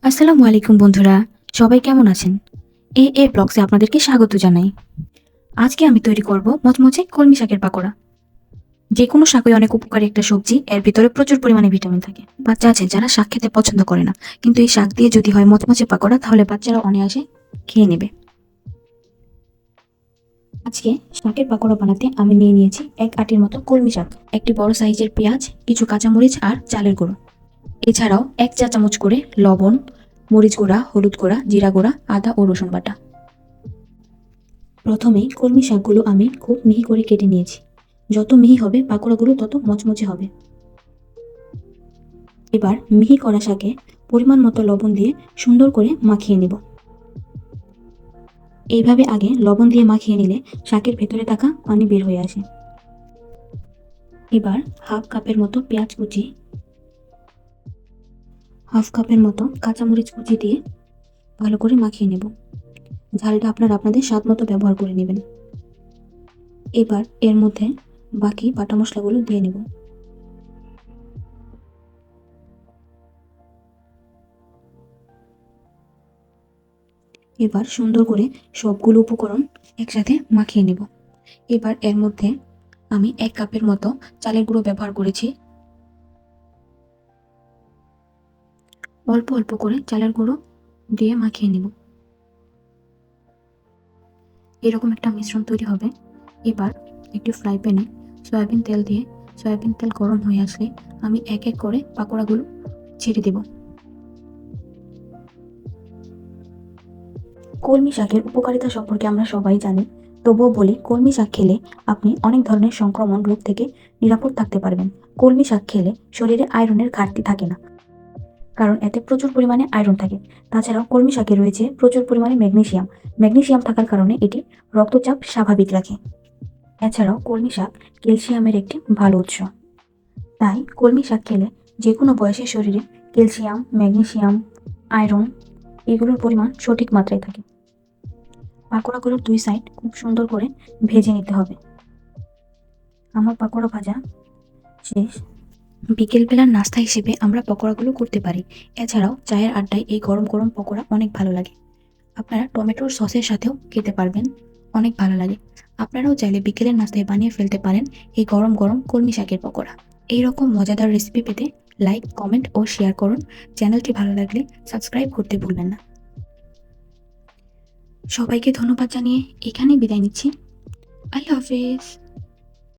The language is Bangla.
আসসালামু আলাইকুম বন্ধুরা, সবাই কেমন আছেন? এ ব্লগসে আপনাদেরকে স্বাগত জানাই। আজকে আমি তৈরি করব মচমচে কলমি শাকের পাকোড়া। যে কোনো শাকই অনেক উপকারী একটা সবজি, এর ভিতরে প্রচুর পরিমাণে ভিটামিন থাকে। বাচ্চা আছে যারা শাক খেতে পছন্দ করে না, কিন্তু এই শাক দিয়ে যদি হয় মচমচে পাকোড়া তাহলে বাচ্চারা অনায়াসে খেয়ে নেবে। আজকে শাকের পাকোড়া বানাতে আমি নিয়ে নিয়েছি 1 আটির মতো কলমি শাক, একটি বড় সাইজের পেঁয়াজ, কিছু কাঁচামরিচ আর চালের গুঁড়ো। এছাড়াও 1 চা চামচ করে লবণ, মরিচ গুঁড়া, হলুদ গুঁড়া, জিরা গুঁড়া, আদা ও রসুন বাটা। প্রথমেই কলমি শাকগুলো আমি খুব মিহি করে কেটে নিয়েছি। যত মিহি হবে পাকোড়াগুলো তত মচমচে হবে। এবার মিহি করা শাকে পরিমাণ মতো লবণ দিয়ে সুন্দর করে মাখিয়ে নেব। এইভাবে আগে লবণ দিয়ে মাখিয়ে নিলে শাকের ভেতরে থাকা পানি বের হয়ে আসে। এবার হাফ কাপের মতো পেঁয়াজ কুচি, হাফ কাপের মতো কাঁচামরিচ কুচি দিয়ে ভালো করে মাখিয়ে নেব। ঝালটা আপনারা আপনাদের স্বাদ মতো ব্যবহার করে নেবেন। এবার এর মধ্যে বাকি বাটা মশলাগুলো দিয়ে নেব। এবার সুন্দর করে সবগুলো উপকরণ একসাথে মাখিয়ে নেব। এবার এর মধ্যে আমি 1 কাপের মতো চালের গুঁড়ো ব্যবহার করেছি। অল্প অল্প করে চালের গুঁড়ো দিয়ে মাখিয়ে নেব। এরকম একটা মিশ্রণ তৈরি হবে। এবার একটি ফ্রাই প্যানে সয়াবিন তেল দিয়ে সয়াবিন তেল গরম হয়ে আসলে আমি এক এক করে পাকোড়াগুলো ছেড়ে দেব। কলমি শাকের উপকারিতা সম্পর্কে আমরা সবাই জানি, তবুও বলি কলমি শাক খেলে আপনি অনেক ধরনের সংক্রমণ রোগ থেকে নিরাপদ থাকতে পারবেন। কলমি শাক খেলে শরীরে আয়রনের ঘাটতি থাকে না, কারণ এতে প্রচুর পরিমাণে আয়রন থাকে। তাছাড়াও কলমি শাকে রয়েছে প্রচুর পরিমাণে ম্যাগনেসিয়াম। ম্যাগনেসিয়াম থাকার কারণে এটি রক্তচাপ স্বাভাবিক রাখে। এছাড়াও কলমি শাক ক্যালসিয়ামের একটি ভালো উৎস। তাই কলমি শাক খেলে যে কোনো বয়সের শরীরে ক্যালসিয়াম, ম্যাগনেসিয়াম, আয়রন এগুলোর পরিমাণ সঠিক মাত্রায় থাকে। পাকোড়াগুলোর 2 সাইড খুব সুন্দর করে ভেজে নিতে হবে। আমার পাকোড়া ভাজা শেষ। বিকেলবেলার নাস্তা হিসেবে আমরা পকোড়াগুলো করতে পারি। এছাড়াও চায়ের আড্ডায় এই গরম গরম পকোড়া অনেক ভালো লাগে। আপনারা টমেটোর সসের সাথেও খেতে পারবেন, অনেক ভালো লাগে। আপনারাও চাইলে বিকেলের নাস্তায় বানিয়ে ফেলতে পারেন এই গরম গরম কলমি শাকের পকোড়া। এইরকম মজাদার রেসিপি পেতে লাইক, কমেন্ট ও শেয়ার করুন। চ্যানেলটি ভালো লাগলে সাবস্ক্রাইব করতে ভুলবেন না। সবাইকে ধন্যবাদ জানিয়ে এখানেই বিদায় নিচ্ছি। আল্লাহ হাফেজ।